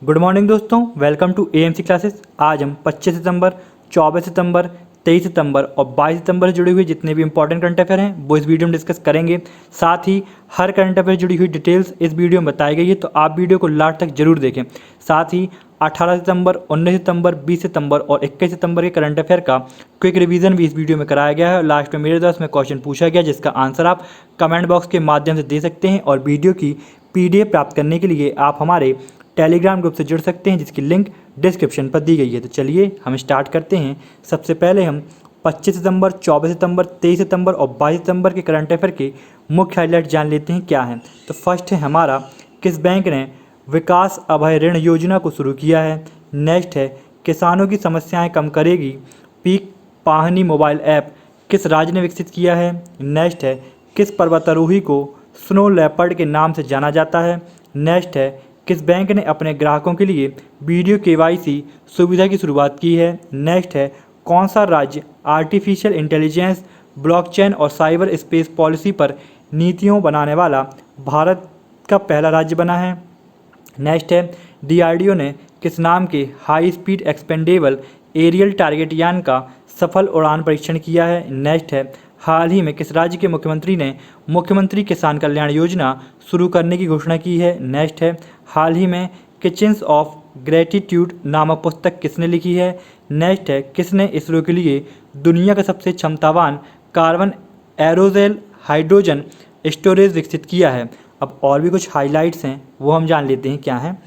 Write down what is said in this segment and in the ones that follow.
Good morning दोस्तों, welcome to AMC classes. आज हम 25 सितंबर, 24 सितंबर, 23 सितंबर और 22 सितंबर से जुड़ी हुई जितने भी इंपॉर्टेंट करंट अफेयर हैं वो इस वीडियो में डिस्कस करेंगे। साथ ही हर करंट अफेयर जुड़ी हुई डिटेल्स इस वीडियो में बताई गई है, तो आप वीडियो को लास्ट तक जरूर देखें। साथ ही 18 सितंबर, 19 सितंबर, 20 सितंबर और 21 सितंबर के करंट अफेयर का क्विक रिवीजन भी इस वीडियो में कराया गया है। लास्ट में मेरे द्वारा इसमें क्वेश्चन पूछा गया जिसका आंसर आप कमेंट बॉक्स के माध्यम से दे सकते हैं, और वीडियो की PDF प्राप्त करने के लिए आप हमारे टेलीग्राम ग्रुप से जुड़ सकते हैं जिसकी लिंक डिस्क्रिप्शन पर दी गई है। तो चलिए हम स्टार्ट करते हैं। सबसे पहले हम 25 सितंबर, 24 सितंबर, 23 सितंबर और 22 सितंबर के करंट अफेयर के मुख्य हाईलाइट जान लेते हैं क्या हैं। तो फर्स्ट है हमारा, किस बैंक ने विकास अभय ऋण योजना को शुरू किया है। नेक्स्ट है, किसानों की समस्याएं कम करेगी पीक पाहनी मोबाइल ऐप किस राज्य ने विकसित किया है। नेक्स्ट है, किस पर्वतारोही को स्नो लेपर्ड के नाम से जाना जाता है। नेक्स्ट है, किस बैंक ने अपने ग्राहकों के लिए वीडियो KYC सुविधा की शुरुआत की है। नेक्स्ट है, कौन सा राज्य आर्टिफिशियल इंटेलिजेंस, ब्लॉकचेन और साइबर स्पेस पॉलिसी पर नीतियों बनाने वाला भारत का पहला राज्य बना है। नेक्स्ट है, DRDO ने किस नाम के high speed expendable aerial target यान का सफल उड़ान परीक्षण किया है। नेक्स्ट है, हाल ही में किस राज्य के मुख्यमंत्री ने मुख्यमंत्री किसान कल्याण योजना शुरू करने की घोषणा की है। नेक्स्ट है, हाल ही में किचन्स ऑफ ग्रेटिट्यूड नामक पुस्तक किसने लिखी है। नेक्स्ट है, किसने इसरो के लिए दुनिया का सबसे क्षमतावान कार्बन एरोजेल हाइड्रोजन स्टोरेज विकसित किया है। अब और भी कुछ हाइलाइट्स हैं वो हम जान लेते हैं क्या हैं।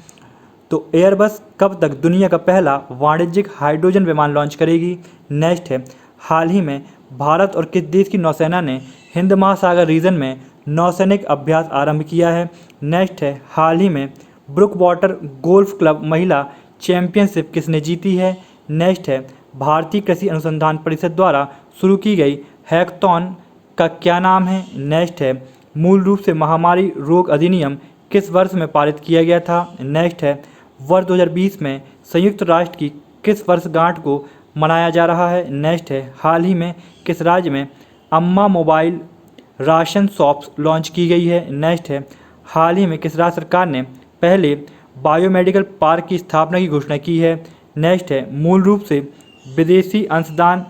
तो एयरबस कब तक दुनिया का पहला वाणिज्यिक हाइड्रोजन विमान लॉन्च करेगी। नेक्स्ट है, हाल ही में भारत और किस देश की नौसेना ने हिंद महासागर रीजन में नौसैनिक अभ्यास आरंभ किया है। नेक्स्ट है, हाल ही में ब्रुक वाटर गोल्फ क्लब महिला चैंपियनशिप किसने जीती है। नेक्स्ट है, भारतीय कृषि अनुसंधान परिषद द्वारा शुरू की गई हैकथॉन का क्या नाम है। नेक्स्ट है, मूल रूप से महामारी रोग अधिनियम किस वर्ष में पारित किया गया था। नेक्स्ट है, वर्ष 2020 में संयुक्त राष्ट्र की किस वर्षगांठ को मनाया जा रहा है। नेक्स्ट है, हाल ही में किस राज्य में अम्मा मोबाइल राशन शॉप्स लॉन्च की गई है। नेक्स्ट है, हाल ही में किस राज्य सरकार ने पहले बायोमेडिकल पार्क की स्थापना की घोषणा की है। नेक्स्ट है, मूल रूप से विदेशी अंशदान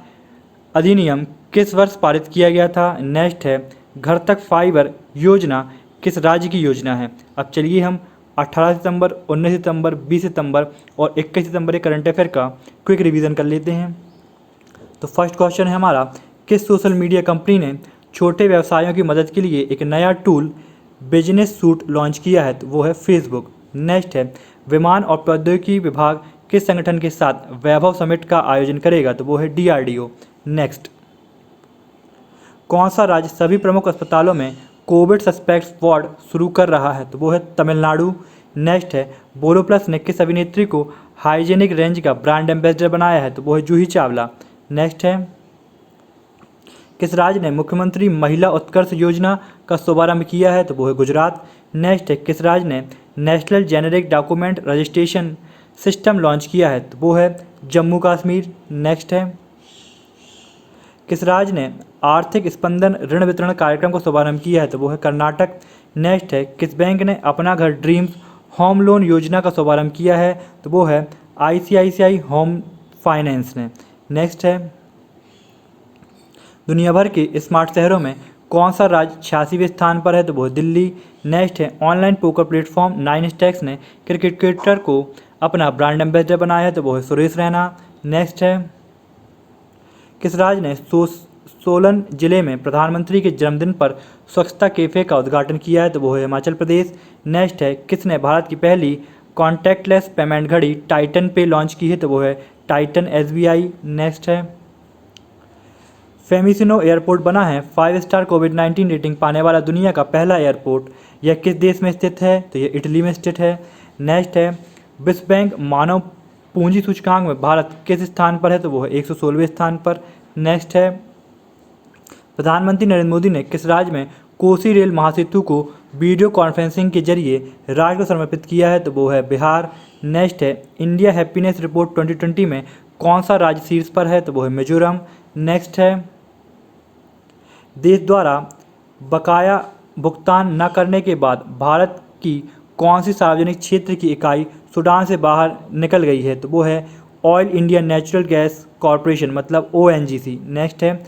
अधिनियम किस वर्ष पारित किया गया था। नेक्स्ट है, घर तक फाइबर योजना किस राज्य की योजना है। अब चलिए हम 18 सितंबर, 19 सितंबर, 20 सितंबर और 21 सितंबर के करंट अफेयर का क्विक रिवीजन कर लेते हैं। तो फर्स्ट क्वेश्चन है हमारा, किस सोशल मीडिया कंपनी ने छोटे व्यवसायों की मदद के लिए एक नया टूल बिजनेस सूट लॉन्च किया है। तो वो है फेसबुक। नेक्स्ट है, विमान और प्रौद्योगिकी विभाग किस संगठन के साथ वैभव समिट का आयोजन करेगा। तो वो है DRDO। नेक्स्ट, कौन सा राज्य सभी प्रमुख अस्पतालों में कोविड सस्पेक्ट्स वार्ड शुरू कर रहा है। तो वो है तमिलनाडु। नेक्स्ट है, बोरो प्लस ने किस अभिनेत्री को हाइजेनिक रेंज का ब्रांड एम्बेसडर बनाया है। तो वो है जूही चावला। नेक्स्ट है, किस राज्य ने मुख्यमंत्री महिला उत्कर्ष योजना का शुभारंभ किया है। तो वो है गुजरात। नेक्स्ट है, किस राज्य ने national generic document registration system launch किया है। तो वो है जम्मू कश्मीर। नेक्स्ट है, किस राज्य ने आर्थिक स्पंदन ऋण वितरण कार्यक्रम को शुभारंभ किया है। तो वो है कर्नाटक। नेक्स्ट है, किस बैंक ने अपना घर ड्रीम्स होम लोन योजना का शुभारंभ किया है। तो वो है ICICI होम फाइनेंस ने। नेक्स्ट है, दुनिया भर के स्मार्ट शहरों में कौन सा राज्य 86वें स्थान पर है। तो वो दिल्ली। नेक्स्ट है, ऑनलाइन पोकर प्लेटफॉर्म 9stacks ने क्रिकेटर को अपना ब्रांड एम्बेसडर बनाया है। तो वो है सुरेश रैना। नेक्स्ट है, किस राज्य ने सोलन जिले में प्रधानमंत्री के जन्मदिन पर स्वच्छता कैफे का उद्घाटन किया है। तो वो है हिमाचल प्रदेश। नेक्स्ट है, किसने भारत की पहली कॉन्टैक्टलेस पेमेंट घड़ी टाइटन पे लॉन्च की है। तो वो है टाइटन SBI। नेक्स्ट है, फेमिसिनो एयरपोर्ट बना है 5 स्टार COVID-19 रेटिंग पाने वाला दुनिया का पहला एयरपोर्ट। यह किस देश में स्थित है। तो यह इटली में स्थित है। नेक्स्ट है, विश्व बैंक मानव पूंजी सूचकांक में भारत किस स्थान पर है। तो वो है 116वें स्थान पर। नेक्स्ट है, प्रधानमंत्री नरेंद्र मोदी ने किस राज्य में कोसी रेल महासेतु को वीडियो कॉन्फ्रेंसिंग के जरिए राष्ट्र को समर्पित किया है। तो वो है बिहार। नेक्स्ट है, इंडिया हैप्पीनेस रिपोर्ट 2020 में कौन सा राज्य शीर्ष पर है। तो वो है मिजोरम। नेक्स्ट है, देश द्वारा बकाया भुगतान न करने के बाद भारत की कौन सी सार्वजनिक क्षेत्र की इकाई सूडान से बाहर निकल गई है, तो वो है oil India natural gas corporation, मतलब ONGC। नेक्स्ट है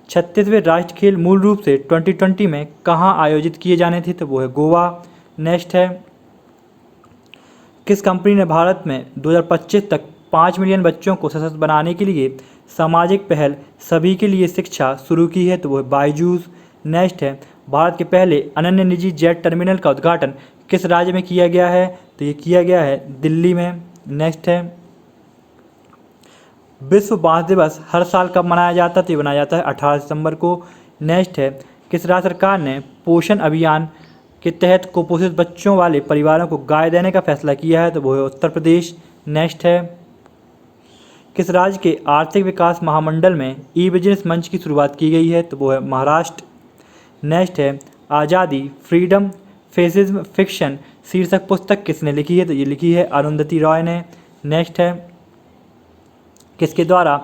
36वें राष्ट्रीय खेल मूल रूप से 2020 में कहाँ आयोजित किए जाने थे, तो वो है गोवा। नेक्स्ट है किस कंपनी ने भारत में 2025 तक 5 मिलियन बच्चों को सशक्त बनाने के लिए सामाजिक पहल सभी के लिए शिक्षा शुरू की है, तो वो है बायजूस। नेक्स्ट है भारत के पहले अनन्य निजी जेट टर्मिनल का उद्घाटन किस राज्य में किया गया है, तो ये किया गया है दिल्ली में। नेक्स्ट है विश्व बांस दिवस हर साल कब मनाया जाता है, तो ये मनाया जाता है 18 सितंबर को। नेक्स्ट है किस राज्य सरकार ने पोषण अभियान के तहत कुपोषित बच्चों वाले परिवारों को गाय देने का फैसला किया है, तो वो है उत्तर प्रदेश। नेक्स्ट है किस राज्य के आर्थिक विकास महामंडल में ई बिजनेस मंच की शुरुआत की गई है, तो वो है महाराष्ट्र। नेक्स्ट है आज़ादी फ्रीडम फेसिज्म फिक्शन शीर्षक पुस्तक किसने लिखी है, तो ये लिखी है अरुंधति रॉय ने। नेक्स्ट है किसके द्वारा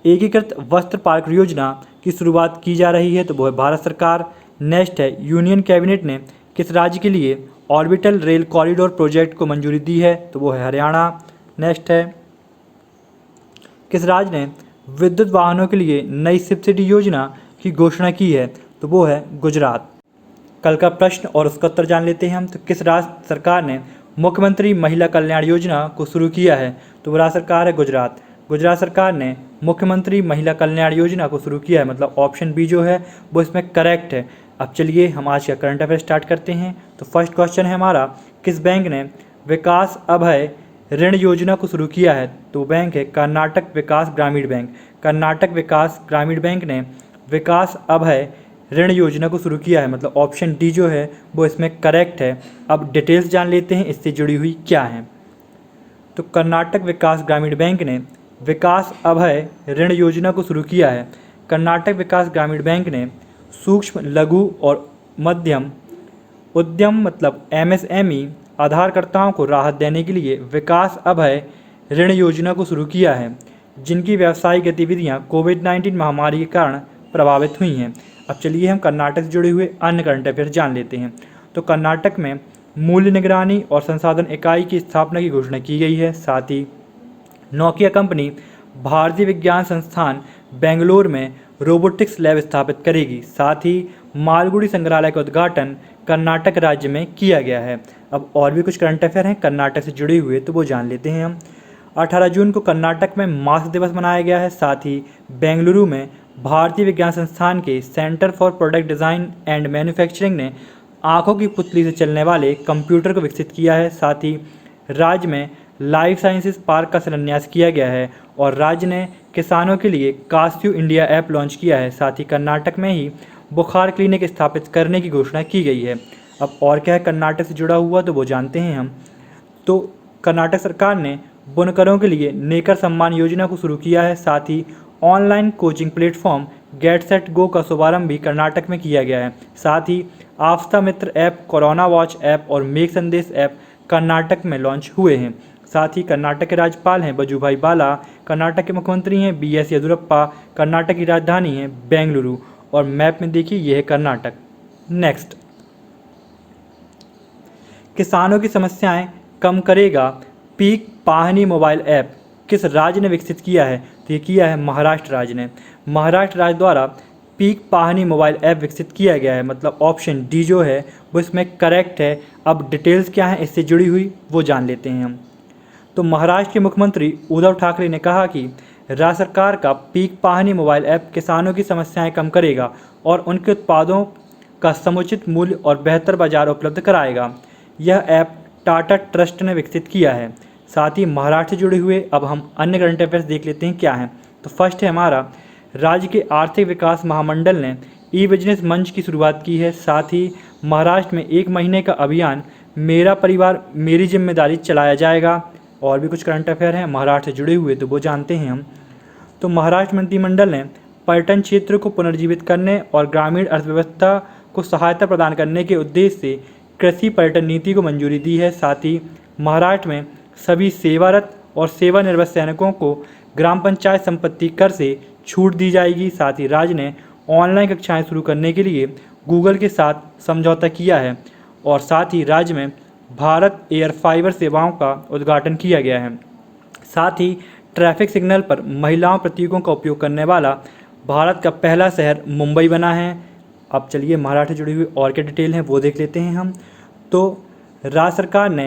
एकीकृत वस्त्र पार्क योजना की शुरुआत की जा रही है, तो वो है भारत सरकार। नेक्स्ट है यूनियन कैबिनेट ने किस राज्य के लिए ऑर्बिटल रेल कॉरिडोर प्रोजेक्ट को मंजूरी दी है, तो वो है हरियाणा। नेक्स्ट है किस राज्य ने विद्युत वाहनों के लिए नई सब्सिडी योजना की घोषणा की है, तो वो है गुजरात। कल का प्रश्न और उसका उत्तर जान लेते हैं हम। तो किस राज्य सरकार ने मुख्यमंत्री महिला कल्याण योजना को शुरू किया है, तो वो राज्य सरकार है गुजरात। गुजरात सरकार ने मुख्यमंत्री महिला कल्याण योजना को शुरू किया है, मतलब ऑप्शन बी जो है वो इसमें करेक्ट है। अब चलिए हम आज का करंट अफेयर स्टार्ट करते हैं। तो फर्स्ट क्वेश्चन है हमारा, किस बैंक ने विकास अभय ऋण योजना को शुरू किया है, तो बैंक है कर्नाटक विकास ग्रामीण बैंक। कर्नाटक विकास ग्रामीण बैंक ने विकास अभय ऋण योजना को शुरू किया है, मतलब ऑप्शन डी जो है वो इसमें करेक्ट है। अब डिटेल्स जान लेते हैं इससे जुड़ी हुई क्या है। तो कर्नाटक विकास ग्रामीण बैंक ने विकास अभय ऋण योजना को शुरू किया है। कर्नाटक विकास ग्रामीण बैंक ने सूक्ष्म लघु और मध्यम उद्यम मतलब MSME आधारकर्ताओं को राहत देने के लिए विकास अभय ऋण योजना को शुरू किया है, जिनकी व्यावसायिक गतिविधियां कोविड-19 महामारी के कारण प्रभावित हुई हैं। अब चलिए हम कर्नाटक से जुड़े हुए अन्य करंट अफेयर जान लेते हैं। तो कर्नाटक में मूल्य निगरानी और संसाधन इकाई की स्थापना की घोषणा की गई है। साथ ही नोकिया कंपनी भारतीय विज्ञान संस्थान बेंगलोर में रोबोटिक्स लैब स्थापित करेगी। साथ ही मालगुडी संग्रहालय का उद्घाटन कर्नाटक राज्य में किया गया है। अब और भी कुछ करंट अफेयर हैं कर्नाटक से जुड़े हुए, तो वो जान लेते हैं हम। 18 जून को कर्नाटक में मास्क दिवस मनाया गया है। साथ ही बेंगलुरु में भारतीय विज्ञान संस्थान के centre for product design and manufacturing ने आँखों की पुतली से चलने वाले कंप्यूटर को विकसित किया है। साथ ही राज्य में लाइफ साइंसेज पार्क का शिलान्यास किया गया है और राज्य ने किसानों के लिए कास्यू इंडिया ऐप लॉन्च किया है। साथ ही कर्नाटक में ही बुखार क्लिनिक स्थापित करने की घोषणा की गई है। अब और क्या है कर्नाटक से जुड़ा हुआ, तो वो जानते हैं हम। तो कर्नाटक सरकार ने बुनकरों के लिए नेकर सम्मान योजना को शुरू किया है। साथ ही online coaching platform get set go का शुभारंभ भी कर्नाटक में किया गया है। साथ ही Aastha Mitra app, corona watch app और मेघ संदेश ऐप कर्नाटक में लॉन्च हुए हैं। साथ ही कर्नाटक के राज्यपाल हैं वजुभाई बाला, कर्नाटक के मुख्यमंत्री हैं BS येदियुरप्पा, कर्नाटक की राजधानी है बेंगलुरु और मैप में देखिए यह है कर्नाटक। नेक्स्ट, किसानों की समस्याएं कम करेगा पीक पाहनी मोबाइल ऐप किस राज्य ने विकसित किया है, तो ये किया है महाराष्ट्र राज्य ने। महाराष्ट्र राज्य द्वारा पीक पाहनी मोबाइल ऐप विकसित किया गया है, मतलब ऑप्शन डी जो है वो इसमें करेक्ट है। अब डिटेल्स क्या हैं इससे जुड़ी हुई वो जान लेते हैं हम। तो महाराष्ट्र के मुख्यमंत्री उद्धव ठाकरे ने कहा कि राज्य सरकार का पीक पाहनी मोबाइल ऐप किसानों की समस्याएं कम करेगा और उनके उत्पादों का समुचित मूल्य और बेहतर बाजार उपलब्ध कराएगा। यह ऐप टाटा ट्रस्ट ने विकसित किया है। साथ ही महाराष्ट्र से जुड़े हुए अब हम अन्य करंट अफेयर्स देख लेते हैं क्या हैं। तो फर्स्ट है हमारा, राज्य के आर्थिक विकास महामंडल ने ई बिजनेस मंच की शुरुआत की है। साथ ही महाराष्ट्र में 1 महीने का अभियान मेरा परिवार मेरी जिम्मेदारी चलाया जाएगा। और भी कुछ करंट अफेयर हैं महाराष्ट्र से जुड़े हुए, तो वो जानते हैं हम। तो महाराष्ट्र मंत्रिमंडल ने पर्यटन क्षेत्र को पुनर्जीवित करने और ग्रामीण अर्थव्यवस्था को सहायता प्रदान करने के उद्देश्य से कृषि पर्यटन नीति को मंजूरी दी है। साथ ही महाराष्ट्र में सभी सेवारत और सेवानिवृत्त सैनिकों को ग्राम पंचायत संपत्ति कर से छूट दी जाएगी। साथ ही राज्य ने ऑनलाइन कक्षाएं शुरू करने के लिए गूगल के साथ समझौता किया है और साथ ही राज्य में भारत एयर फाइबर सेवाओं का उद्घाटन किया गया है। साथ ही ट्रैफिक सिग्नल पर महिलाओं प्रतीकों का उपयोग करने वाला भारत का पहला शहर मुंबई बना है। अब चलिए महाराष्ट्र जुड़ी हुई और क्या डिटेल हैं वो देख लेते हैं हम। तो राज्य सरकार ने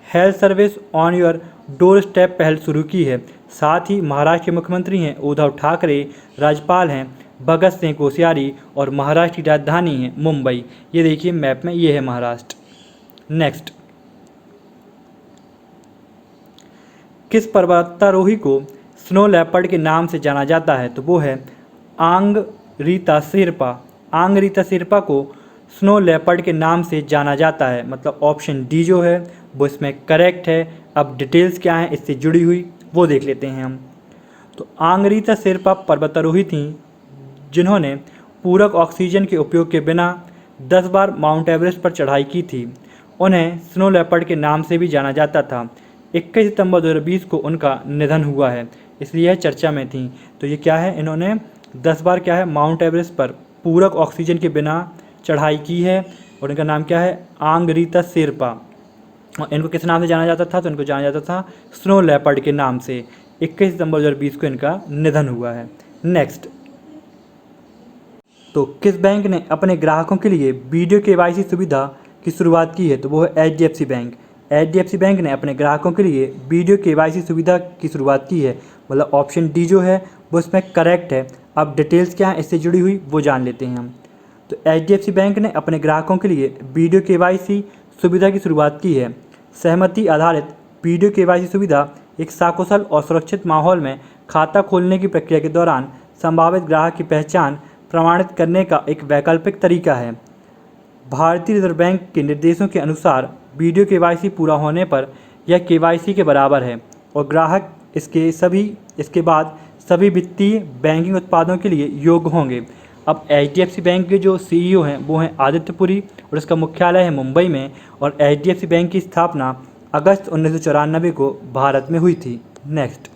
health service on your door step पहल शुरू की है। साथ ही महाराष्ट्र के मुख्यमंत्री हैं उद्धव ठाकरे, राज्यपाल हैं भगत सिंह कोश्यारी और महाराष्ट्र की राजधानी है मुंबई। ये देखिए मैप में ये है महाराष्ट्र। नेक्स्ट, किस पर्वतारोही को स्नो लेपर्ड के नाम से जाना जाता है? तो वो है आंग रीता शेरपा। आंग रीता शेरपा को स्नो लेपर्ड के नाम से जाना जाता है, मतलब ऑप्शन डी जो है वो इसमें करेक्ट है। अब डिटेल्स क्या हैं इससे जुड़ी हुई वो देख लेते हैं हम। तो आंग रीता शेरपा पर्वतारोही थीं जिन्होंने पूरक ऑक्सीजन के उपयोग के बिना 10 बार माउंट एवरेस्ट पर चढ़ाई की थी। उन्हें स्नो लेपर्ड के नाम से भी जाना जाता था। 21 सितंबर 2020 को उनका निधन हुआ है, इसलिए यह चर्चा में थी। तो ये क्या है, इन्होंने 10 बार क्या है माउंट एवरेस्ट पर पूरक ऑक्सीजन के बिना चढ़ाई की है और इनका नाम क्या है आंग रीता शेरपा। और इनको किस नाम से जाना जाता था? तो इनको जाना जाता था स्नो लेपर्ड के नाम से। 21 सितंबर 2020 को इनका निधन हुआ है। नेक्स्ट, तो किस बैंक ने अपने ग्राहकों के लिए वीडियो केवाईसी सुविधा की शुरुआत की है? तो वो है HDFC बैंक। HDFC बैंक ने अपने ग्राहकों के लिए वीडियो केवाईसी सुविधा की शुरुआत की है, मतलब ऑप्शन डी जो है वो इसमें करेक्ट है। अब डिटेल्स क्या है इससे जुड़ी हुई वो जान लेते हैं हम। तो HDFC बैंक ने अपने ग्राहकों के लिए वीडियो केवाईसी सुविधा की शुरुआत की है। सहमति आधारित वीडियो केवाईसी सुविधा एक सकुशल और सुरक्षित माहौल में खाता खोलने की प्रक्रिया के दौरान संभावित ग्राहक की पहचान प्रमाणित करने का एक वैकल्पिक तरीका है। भारतीय रिजर्व बैंक के निर्देशों के अनुसार वीडियो केवाईसी पूरा होने पर यह केवाईसी के बराबर है और ग्राहक इसके बाद सभी वित्तीय बैंकिंग उत्पादों के लिए योग्य होंगे। अब HDFC बैंक के जो CEO हैं वो हैं आदित्य पुरी और इसका मुख्यालय है मुंबई में। और HDFC बैंक की स्थापना अगस्त 1994 को भारत में हुई थी। नेक्स्ट,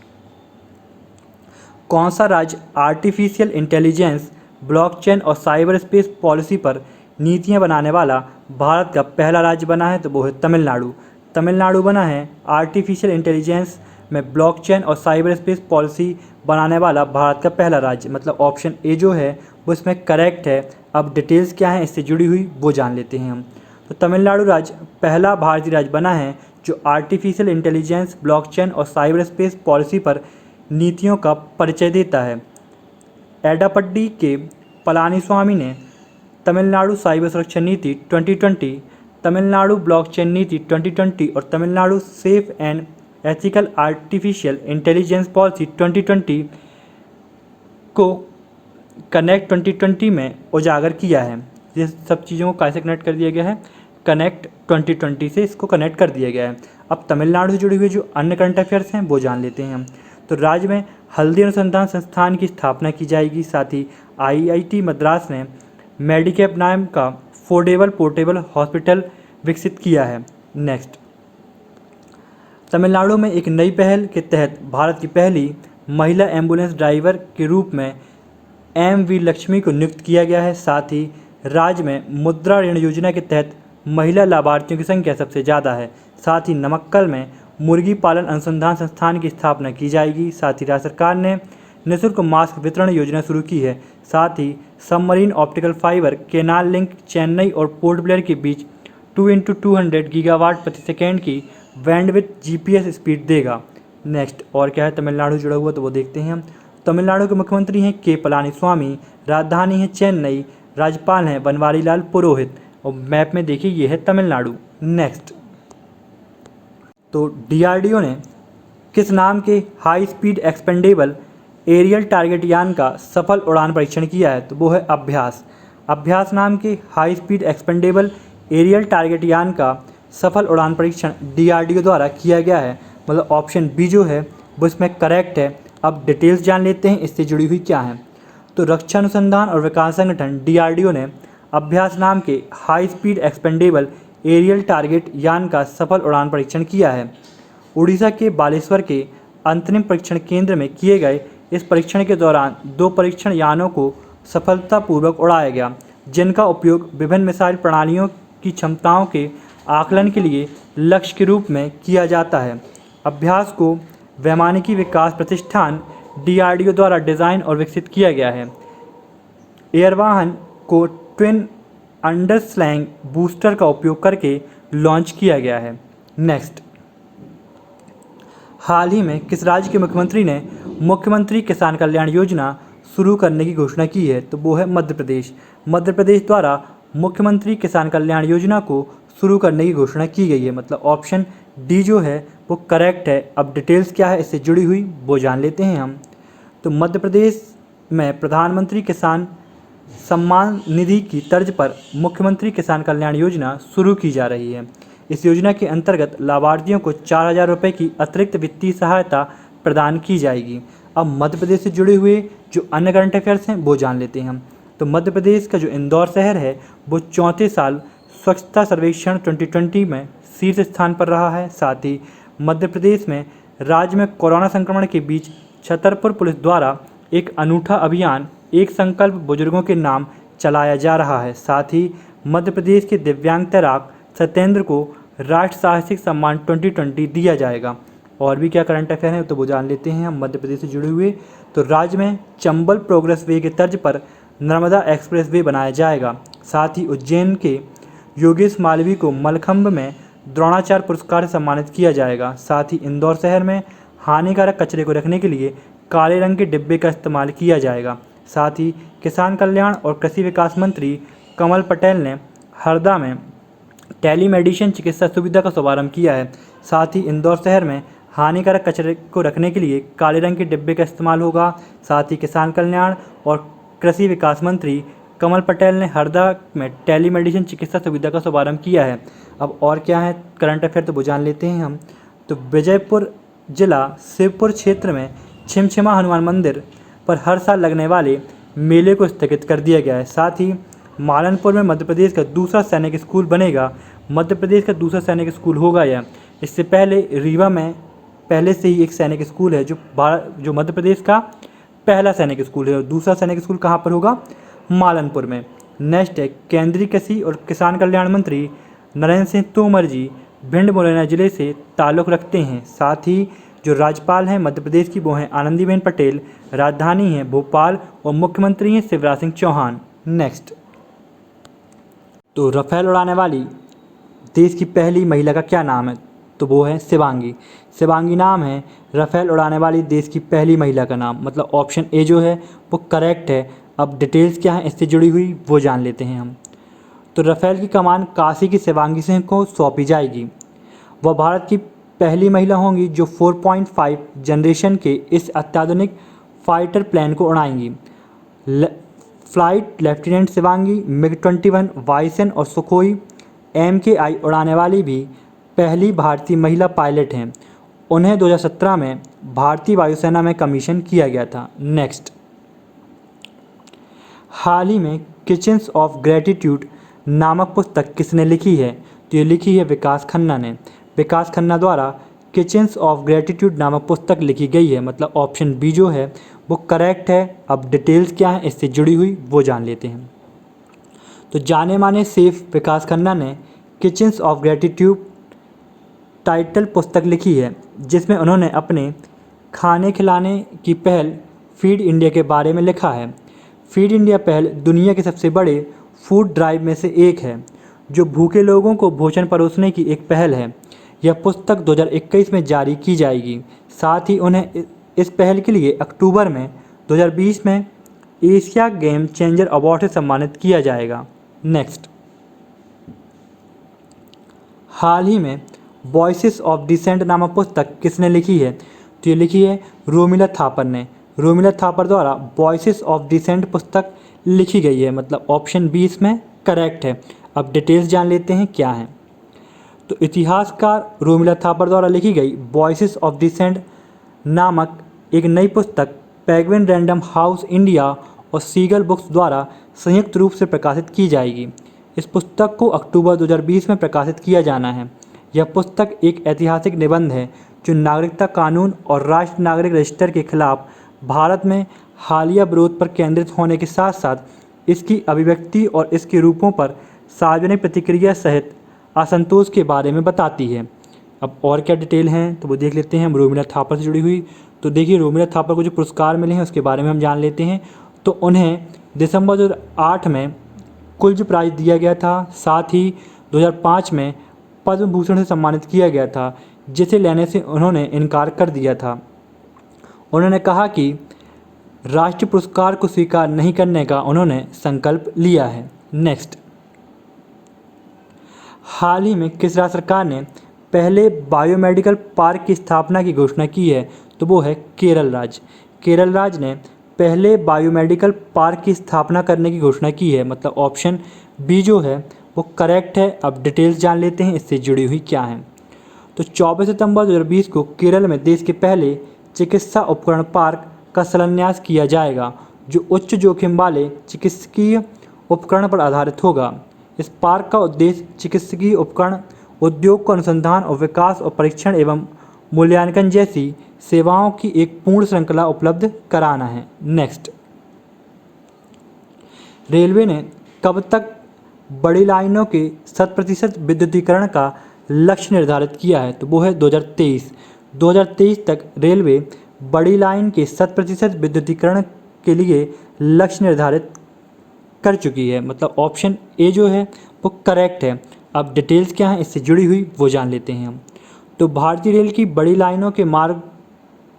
कौन सा राज्य आर्टिफिशियल इंटेलिजेंस, ब्लॉकचेन और साइबर स्पेस पॉलिसी पर नीतियां बनाने वाला भारत का पहला राज्य बना है? तो वो है तमिलनाडु। तमिलनाडु बना है आर्टिफिशियल इंटेलिजेंस में ब्लॉकचेन और साइबर स्पेस पॉलिसी बनाने वाला भारत का पहला राज्य, मतलब ऑप्शन ए जो है वो इसमें करेक्ट है। अब डिटेल्स क्या है इससे जुड़ी हुई वो जान लेते हैं हम। तो तमिलनाडु राज्य पहला भारतीय राज्य बना है जो आर्टिफिशियल इंटेलिजेंस, ब्लॉकचेन और साइबर स्पेस पॉलिसी पर नीतियों का परिचय देता है। एडापड्डी के पलानीस्वामी ने तमिलनाडु साइबर सुरक्षा नीति 2020, तमिलनाडु ब्लॉकचेन नीति 2020 और Tamil Nadu safe and ethical artificial intelligence policy 2020 को कनेक्ट 2020 में उजागर किया है। ये सब चीज़ों को कैसे कनेक्ट कर दिया गया है? कनेक्ट 2020 से इसको कनेक्ट कर दिया गया है। अब तमिलनाडु से जुड़ी हुई जो अन्य करंट अफेयर्स हैं वो जान लेते हैं हम। तो राज्य में हल्दी अनुसंधान संस्थान की स्थापना की जाएगी। साथ ही IIT मद्रास ने मेडिकैप नाम का फोल्डेबल पोर्टेबल हॉस्पिटल विकसित किया है। नेक्स्ट, तमिलनाडु में एक नई पहल के तहत भारत की पहली महिला एम्बुलेंस ड्राइवर के रूप में MV लक्ष्मी को नियुक्त किया गया है। साथ ही राज्य में मुद्रा ऋण योजना के तहत महिला लाभार्थियों की संख्या सबसे ज़्यादा है। साथ ही नमक्कल में मुर्गी पालन अनुसंधान संस्थान की स्थापना की जाएगी। साथ ही राज्य सरकार ने निःशुल्क मास्क वितरण योजना शुरू की है। साथ ही submarine optical fibre cable link Chennai और पोर्ट ब्लेयर के बीच 2x200 गीगावाट प्रति सेकेंड की बैंडविड्थ GPS स्पीड देगा। नेक्स्ट, और क्या है तमिलनाडु जुड़ा हुआ तो वो देखते हैं हम। तमिलनाडु के मुख्यमंत्री हैं K पलानीस्वामी, राजधानी है चेन्नई, राज्यपाल हैं बनवारीलाल पुरोहित और मैप में देखिए ये है तमिलनाडु। नेक्स्ट, तो DRDO ने किस नाम के high speed expendable aerial target यान का सफल उड़ान परीक्षण किया है? तो वो है अभ्यास। अभ्यास नाम के high speed expendable aerial target यान का सफल उड़ान परीक्षण DRDO द्वारा किया गया है, मतलब ऑप्शन बी जो है वो इसमें करेक्ट है। अब डिटेल्स जान लेते हैं इससे जुड़ी हुई क्या है। तो रक्षा अनुसंधान और विकास संगठन DRDO ने अभ्यास नाम के high speed expendable aerial target यान का सफल उड़ान परीक्षण किया है। उड़ीसा के बालेश्वर के अंतरिम परीक्षण केंद्र में किए गए इस परीक्षण के दौरान 2 परीक्षण यानों को सफलतापूर्वक उड़ाया गया, जिनका उपयोग विभिन्न मिसाइल प्रणालियों की क्षमताओं के आकलन के लिए लक्ष्य के रूप में किया जाता है। अभ्यास को वैमानिकी विकास प्रतिष्ठान DRDO द्वारा डिज़ाइन और विकसित किया गया है। एयरवाहन को ट्विन अंडरस्लैंग बूस्टर का उपयोग करके लॉन्च किया गया है। नेक्स्ट, हाल ही में किस राज्य के मुख्यमंत्री ने मुख्यमंत्री किसान कल्याण योजना शुरू करने की घोषणा की है? तो वो है मध्य प्रदेश। मध्य प्रदेश द्वारा मुख्यमंत्री किसान कल्याण योजना को शुरू करने की घोषणा की गई है, मतलब ऑप्शन डी जो है वो करेक्ट है। अब डिटेल्स क्या है इससे जुड़ी हुई वो जान लेते हैं हम। तो मध्य प्रदेश में प्रधानमंत्री किसान सम्मान निधि की तर्ज पर मुख्यमंत्री किसान कल्याण योजना शुरू की जा रही है। इस योजना के अंतर्गत लाभार्थियों को 4,000 रुपये की अतिरिक्त वित्तीय सहायता प्रदान की जाएगी। अब मध्य प्रदेश से जुड़े हुए जो अन्य करंट अफेयर्स हैं वो जान लेते हैं हम। तो मध्य प्रदेश का जो इंदौर शहर है वो 34 साल स्वच्छता सर्वेक्षण 2020 में शीर्ष स्थान पर रहा है। साथ ही मध्य प्रदेश में राज्य में कोरोना संक्रमण के बीच छतरपुर पुलिस द्वारा एक अनूठा अभियान एक संकल्प बुजुर्गों के नाम चलाया जा रहा है। साथ ही मध्य प्रदेश के दिव्यांग तैराक सत्येंद्र को राष्ट्र साहसिक सम्मान 2020 दिया जाएगा। और भी क्या करंट अफेयर है तो वो जान लेते हैं हम मध्य प्रदेश से जुड़े हुए। तो राज्य में चंबल प्रोग्रेस वे के तर्ज पर नर्मदा एक्सप्रेस वे बनाया जाएगा। साथ ही उज्जैन के योगेश मालवीय को मलखंभ में द्रोणाचार्य पुरस्कार से सम्मानित किया जाएगा। साथ ही इंदौर शहर में हानिकारक कचरे को रखने के लिए काले रंग के डिब्बे का इस्तेमाल किया जाएगा। साथ ही किसान कल्याण और कृषि विकास मंत्री कमल पटेल ने हरदा में टेलीमेडिसिन चिकित्सा सुविधा का शुभारंभ किया है। साथ ही इंदौर शहर में हानिकारक कचरे को रखने के लिए काले रंग के डिब्बे का इस्तेमाल होगा। साथ ही किसान कल्याण और कृषि विकास मंत्री कमल पटेल ने हरदा में टेलीमेडिसिन चिकित्सा सुविधा का शुभारंभ किया है। अब और क्या है करंट अफेयर तो वो जान लेते हैं हम। तो विजयपुर जिला शिवपुर क्षेत्र में छिमछिमा हनुमान मंदिर पर हर साल लगने वाले मेले को स्थगित कर दिया गया है। साथ ही मालनपुर में मध्य प्रदेश का दूसरा सैनिक स्कूल बनेगा। मध्य प्रदेश का दूसरा सैनिक स्कूल होगा यह। इससे पहले रीवा में पहले से ही एक सैनिक स्कूल है जो मध्य प्रदेश का पहला सैनिक स्कूल है। और दूसरा सैनिक स्कूल कहाँ पर होगा? मालनपुर में। नेक्स्ट है, केंद्रीय कृषि और किसान कल्याण मंत्री नरेंद्र सिंह तोमर जी भिंड मुरैना जिले से ताल्लुक़ रखते हैं। साथ ही जो राज्यपाल हैं मध्य प्रदेश की वो हैं आनंदीबेन पटेल, राजधानी है भोपाल और मुख्यमंत्री हैं शिवराज सिंह चौहान। नेक्स्ट, तो राफेल उड़ाने वाली देश की पहली महिला का क्या नाम है? तो वो है शिवांगी। शिवांगी नाम है राफेल उड़ाने वाली देश की पहली महिला का नाम, मतलब ऑप्शन ए जो है वो करेक्ट है। अब डिटेल्स क्या है इससे जुड़ी हुई वो जान लेते हैं हम। तो राफेल की कमान काशी की शिवांगी सिंह को सौंपी जाएगी। वह भारत की पहली महिला होंगी जो 4.5 जनरेशन के इस अत्याधुनिक फाइटर प्लेन को उड़ाएंगी। फ्लाइट लेफ्टिनेंट शिवांगी MiG-21 वायुसेना और सुखोई MKI उड़ाने वाली भी पहली भारतीय महिला पायलट हैं। उन्हें 2017 में भारतीय वायुसेना में कमीशन किया गया था। नेक्स्ट, हाल ही में किचन्स ऑफ ग्रेटिट्यूड नामक पुस्तक किसने लिखी है? तो ये लिखी है विकास खन्ना ने। विकास खन्ना द्वारा किचन्स ऑफ ग्रेटिट्यूड नामक पुस्तक लिखी गई है, मतलब ऑप्शन बी जो है वो करेक्ट है। अब डिटेल्स क्या है इससे जुड़ी हुई वो जान लेते हैं। तो जाने माने सेफ विकास खन्ना ने किचन्स ऑफ ग्रेटिट्यूड टाइटल पुस्तक लिखी है, जिसमें उन्होंने अपने खाने खिलाने की पहल फीड इंडिया के बारे में लिखा है। फीड इंडिया पहल दुनिया के सबसे बड़े फूड ड्राइव में से एक है, जो भूखे लोगों को भोजन परोसने की एक पहल है। यह पुस्तक 2021 में जारी की जाएगी। साथ ही उन्हें इस पहल के लिए अक्टूबर में 2020 में एशिया गेम चेंजर अवार्ड से सम्मानित किया जाएगा। नेक्स्ट, हाल ही में वॉइसेस ऑफ डिसेंट नामक पुस्तक किसने लिखी है? तो ये लिखी है रोमिला थापर ने। रोमिला थापर द्वारा वॉइसेस ऑफ डिसेंट पुस्तक लिखी गई है, मतलब ऑप्शन बी इसमें करेक्ट है। अब डिटेल्स जान लेते हैं क्या है। तो इतिहासकार रोमिला थापर द्वारा लिखी गई वॉइसेस ऑफ डिसेंट नामक एक नई पुस्तक पेंगुइन रैंडम हाउस इंडिया और सीगल बुक्स द्वारा संयुक्त रूप से प्रकाशित की जाएगी। इस पुस्तक को अक्टूबर 2020 में प्रकाशित किया जाना है। यह पुस्तक एक ऐतिहासिक निबंध है जो नागरिकता कानून और राष्ट्रीय नागरिक रजिस्टर के खिलाफ भारत में हालिया विरोध पर केंद्रित होने के साथ साथ इसकी अभिव्यक्ति और इसके रूपों पर सार्वजनिक प्रतिक्रिया सहित असंतोष के बारे में बताती है। अब और क्या डिटेल हैं तो वो देख लेते हैं हम रोमिला थापर से जुड़ी हुई। तो देखिए रोमिला थापर को जो पुरस्कार मिले हैं उसके बारे में हम जान लेते हैं। तो उन्हें दिसंबर 2008 में कुल्ज प्राइज़ दिया गया था, साथ ही 2005 में पद्म भूषण से सम्मानित किया गया था, जिसे लेने से उन्होंने इनकार कर दिया था। उन्होंने कहा कि राष्ट्रीय पुरस्कार को स्वीकार नहीं करने का उन्होंने संकल्प लिया है। नेक्स्ट, हाल ही में किस राज्य सरकार ने पहले बायोमेडिकल पार्क की स्थापना की घोषणा की है तो वो है केरल राज्य। केरल राज्य ने पहले बायोमेडिकल पार्क की स्थापना करने की घोषणा की है, मतलब ऑप्शन बी जो है वो करेक्ट है। अब डिटेल्स जान लेते हैं इससे जुड़ी हुई क्या है। तो 24 सितंबर 2020 को केरल में देश के पहले चिकित्सा उपकरण पार्क का शिलान्यास किया जाएगा, जो उच्च जोखिम वाले चिकित्सकीय उपकरण पर आधारित होगा। इस पार्क का उद्देश्य चिकित्सकीय उपकरण उद्योग को अनुसंधान और विकास और परीक्षण एवं मूल्यांकन जैसी सेवाओं की एक पूर्ण श्रृंखला उपलब्ध कराना है। नेक्स्ट, रेलवे ने कब तक बड़ी लाइनों के 100% विद्युतीकरण का लक्ष्य निर्धारित किया है तो वो है 2023। 2023 तक रेलवे बड़ी लाइन के 100% विद्युतीकरण के लिए लक्ष्य निर्धारित कर चुकी है, मतलब ऑप्शन ए जो है वो करेक्ट है। अब डिटेल्स क्या हैं इससे जुड़ी हुई वो जान लेते हैं हम। तो भारतीय रेल की बड़ी लाइनों के मार्ग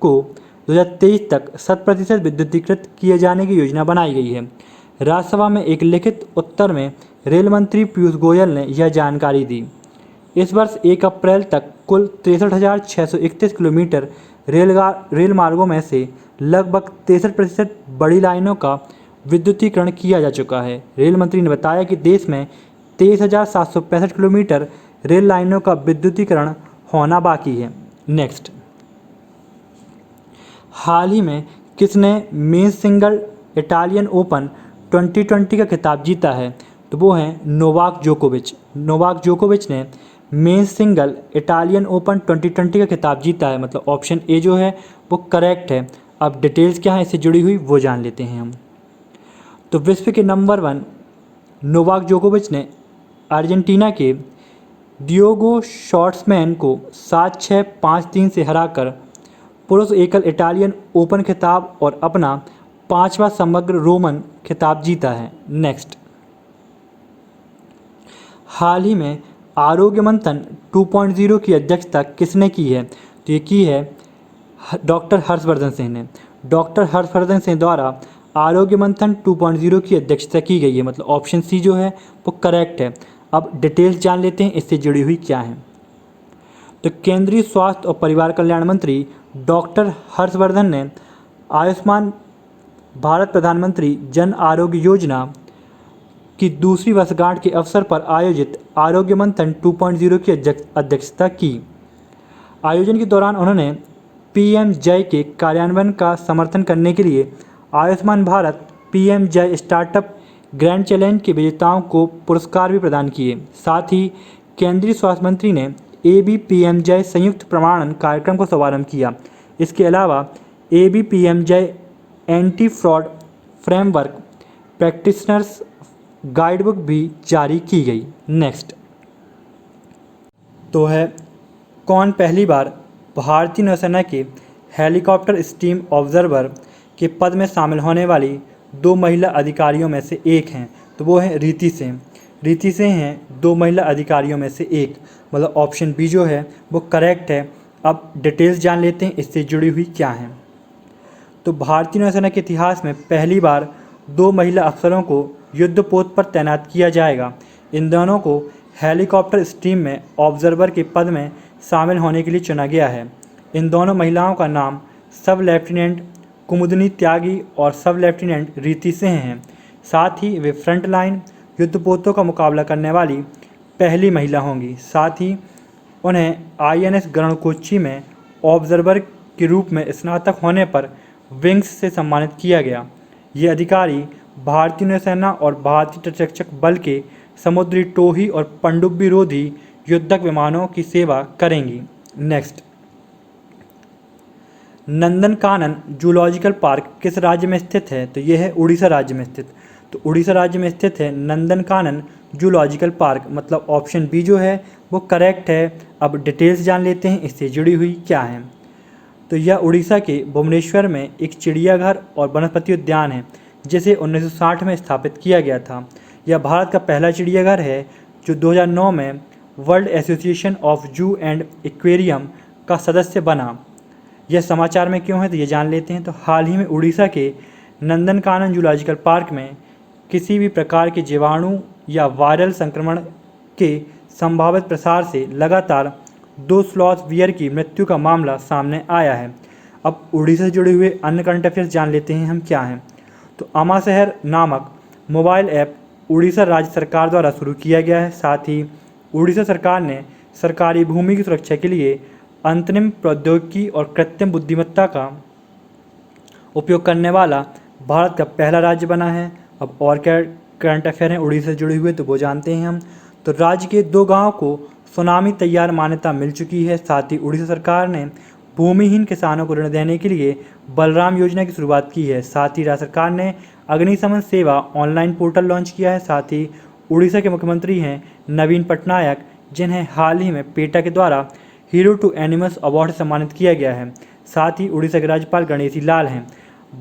को 2023 तक 100% विद्युतीकृत किए जाने की योजना बनाई गई है। राज्यसभा में एक लिखित उत्तर में रेल मंत्री पीयूष गोयल ने यह जानकारी दी। इस वर्ष 1 अप्रैल तक कुल 63,631 किलोमीटर रेल मार्गों में से लगभग 63% बड़ी लाइनों का विद्युतीकरण किया जा चुका है। रेल मंत्री ने बताया कि देश में 23,765 किलोमीटर रेल लाइनों का विद्युतीकरण होना बाकी है। नेक्स्ट, हाल ही में किसने मेंस सिंगल इटालियन ओपन 2020 का खिताब जीता है तो वो है नोवाक जोकोविच। नोवाक जोकोविच ने मेंस सिंगल इटालियन ओपन 2020 का खिताब जीता है, मतलब ऑप्शन ए जो है वो करेक्ट है। अब डिटेल्स क्या है इससे जुड़ी हुई वो जान लेते हैं हम। तो विश्व के नंबर 1 नोवाक जोकोविच ने अर्जेंटीना के डियोगो शॉर्ट्समैन को 7-6, 5-3 से हराकर पुरुष एकल इटालियन ओपन खिताब और अपना 5वां समग्र रोमन खिताब जीता है। नेक्स्ट, हाल ही में आरोग्य मंथन 2.0 की अध्यक्षता किसने की है तो ये की है डॉक्टर हर्षवर्धन सिंह ने। डॉक्टर हर्षवर्धन सिंह द्वारा आरोग्य मंथन 2.0 की अध्यक्षता की गई है, मतलब ऑप्शन सी जो है वो करेक्ट है। अब डिटेल्स जान लेते हैं इससे जुड़ी हुई क्या है। तो केंद्रीय स्वास्थ्य और परिवार कल्याण मंत्री डॉक्टर हर्षवर्धन ने आयुष्मान भारत प्रधानमंत्री जन आरोग्य योजना की दूसरी वर्षगांठ के अवसर पर आयोजित आरोग्य मंथन 2.0 की अध्यक्षता की। आयोजन के दौरान उन्होंने पीएम जय के कार्यान्वयन का समर्थन करने के लिए आयुष्मान भारत पीएम जय स्टार्टअप ग्रैंड चैलेंज के विजेताओं को पुरस्कार भी प्रदान किए। साथ ही केंद्रीय स्वास्थ्य मंत्री ने ABPMJ संयुक्त प्रमाणन कार्यक्रम का शुभारंभ किया। इसके अलावा ABPMJ anti fraud framework practitioners guidebook भी जारी की गई। नेक्स्ट, तो है कौन पहली बार भारतीय नौसेना के हेलीकॉप्टर स्टीम ऑब्जर्वर के पद में शामिल होने वाली 2 महिला अधिकारियों में से एक हैं तो वो है रीति सिंह। रीति सिंह हैं 2 महिला अधिकारियों में से एक, मतलब ऑप्शन बी जो है वो करेक्ट है। अब डिटेल्स जान लेते हैं इससे जुड़ी हुई क्या हैं। तो भारतीय नौसेना के इतिहास में पहली बार 2 महिला अफसरों को युद्धपोत पर तैनात किया जाएगा। इन दोनों को हेलीकॉप्टर स्टीम में ऑब्जर्वर के पद में शामिल होने के लिए चुना गया है। इन दोनों महिलाओं का नाम सब लेफ्टिनेंट कुमुदनी त्यागी और सब लेफ्टिनेंट रीति सिंह हैं। साथ ही वे फ्रंट लाइन युद्धपोतों का मुकाबला करने वाली पहली महिला होंगी। साथ ही उन्हें INS गरुड़कोच्चि में ऑब्जर्वर के रूप में स्नातक होने पर विंग्स से सम्मानित किया गया। ये अधिकारी भारतीय नौसेना और भारतीय तटरक्षक बल के समुद्री टोही और पनडुब्बी रोधी युद्धक विमानों की सेवा करेंगी। नेक्स्ट, नंदनकानन जूलॉजिकल पार्क किस राज्य में स्थित है तो यह है उड़ीसा राज्य में स्थित। तो उड़ीसा राज्य में स्थित है नंदनकानन जूलॉजिकल पार्क, मतलब ऑप्शन बी जो है वो करेक्ट है। अब डिटेल्स जान लेते हैं इससे जुड़ी हुई क्या है। तो यह उड़ीसा के भुवनेश्वर में एक चिड़ियाघर और वनस्पति उद्यान है जिसे 1960 में स्थापित किया गया था। यह भारत का पहला चिड़ियाघर है जो 2009 में वर्ल्ड एसोसिएशन ऑफ जू एंड एक्वेरियम का सदस्य बना। यह समाचार में क्यों है तो ये जान लेते हैं। तो हाल ही में उड़ीसा के नंदनकानन जूलॉजिकल पार्क में किसी भी प्रकार के जीवाणु या वायरल संक्रमण के संभावित प्रसार से लगातार 2 स्लॉथ बियर की मृत्यु का मामला सामने आया है। अब उड़ीसा से जुड़े हुए अन्य करंट अफेयर्स जान लेते हैं हम क्या हैं। तो अमा शहर नामक मोबाइल ऐप उड़ीसा राज्य सरकार द्वारा शुरू किया गया है। साथ ही उड़ीसा सरकार ने सरकारी भूमि की सुरक्षा के लिए अंतरिम प्रौद्योगिकी और कृत्रिम बुद्धिमत्ता का उपयोग करने वाला भारत का पहला राज्य बना है। अब और क्या करंट अफेयर हैं उड़ीसा से जुड़े हुए तो वो जानते हैं हम। तो राज्य के 2 गाँव को सुनामी तैयार मान्यता मिल चुकी है। साथ ही उड़ीसा सरकार ने भूमिहीन किसानों को ऋण देने के लिए बलराम योजना की शुरुआत की है। साथ ही राज्य सरकार ने अग्निशमन सेवा ऑनलाइन पोर्टल लॉन्च किया है। साथ ही उड़ीसा के मुख्यमंत्री हैं नवीन पटनायक, जिन्हें हाल ही में पेटा के द्वारा हीरो टू एनिमल्स अवार्ड से सम्मानित किया गया है। साथ ही उड़ीसा के राज्यपाल गणेशी लाल हैं।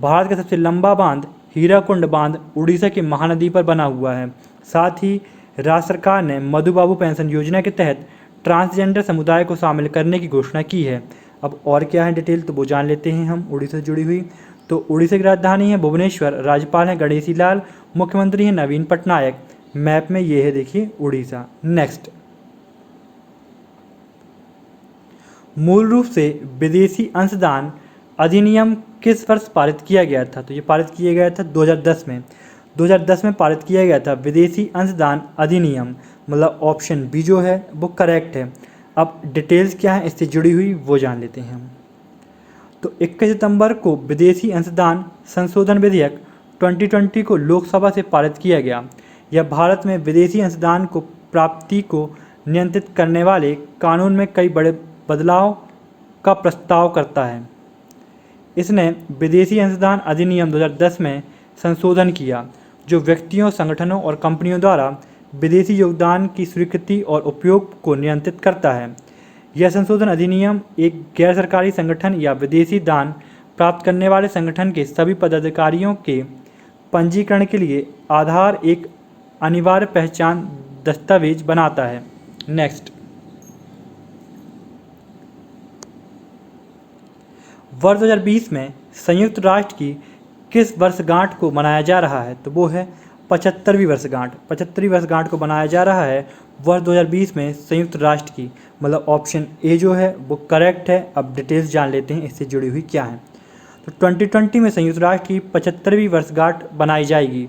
भारत का सबसे लंबा बांध हीराकुंड बांध उड़ीसा की महानदी पर बना हुआ है। साथ ही राज्य सरकार ने मधुबाबू पेंशन योजना के तहत ट्रांसजेंडर समुदाय को शामिल करने की घोषणा की है। अब और क्या है डिटेल तो वो जान लेते हैं हम उड़ीसा से जुड़ी हुई। तो उड़ीसा की राजधानी है भुवनेश्वर, राज्यपाल हैं गणेशी लाल, मुख्यमंत्री हैं नवीन पटनायक। मैप में ये है देखिए उड़ीसा। नेक्स्ट, मूल रूप से विदेशी अंशदान अधिनियम किस वर्ष पारित किया गया था? तो ये पारित किया गया था 2010 में। 2010 में पारित किया गया था विदेशी अंशदान अधिनियम, मतलब ऑप्शन बी जो है वो करेक्ट है। अब डिटेल्स क्या है इससे जुड़ी हुई वो जान लेते हैं हम। तो 21 सितंबर को विदेशी अंशदान संशोधन विधेयक 2020 को लोकसभा से पारित किया गया। यह भारत में विदेशी अंशदान को प्राप्ति को नियंत्रित करने वाले कानून में कई बड़े बदलाव का प्रस्ताव करता है। इसने विदेशी अंशदान अधिनियम 2010 में संशोधन किया जो व्यक्तियों, संगठनों और कंपनियों द्वारा विदेशी योगदान की स्वीकृति और उपयोग को नियंत्रित करता है। यह संशोधन अधिनियम एक गैर सरकारी संगठन या विदेशी दान प्राप्त करने वाले संगठन के सभी पदाधिकारियों के पंजीकरण के लिए आधार एक अनिवार्य पहचान दस्तावेज बनाता है। नेक्स्ट, वर्ष 2020 में संयुक्त राष्ट्र की किस वर्षगांठ को मनाया जा रहा है? तो वो है 75वीं वर्षगांठ। 75वीं वर्षगांठ को मनाया जा रहा है वर्ष 2020 में संयुक्त राष्ट्र की, मतलब ऑप्शन ए जो है वो करेक्ट है। अब डिटेल्स जान लेते हैं इससे जुड़ी हुई क्या है। तो 2020 में संयुक्त राष्ट्र की 75वीं वर्षगांठ बनाई जाएगी।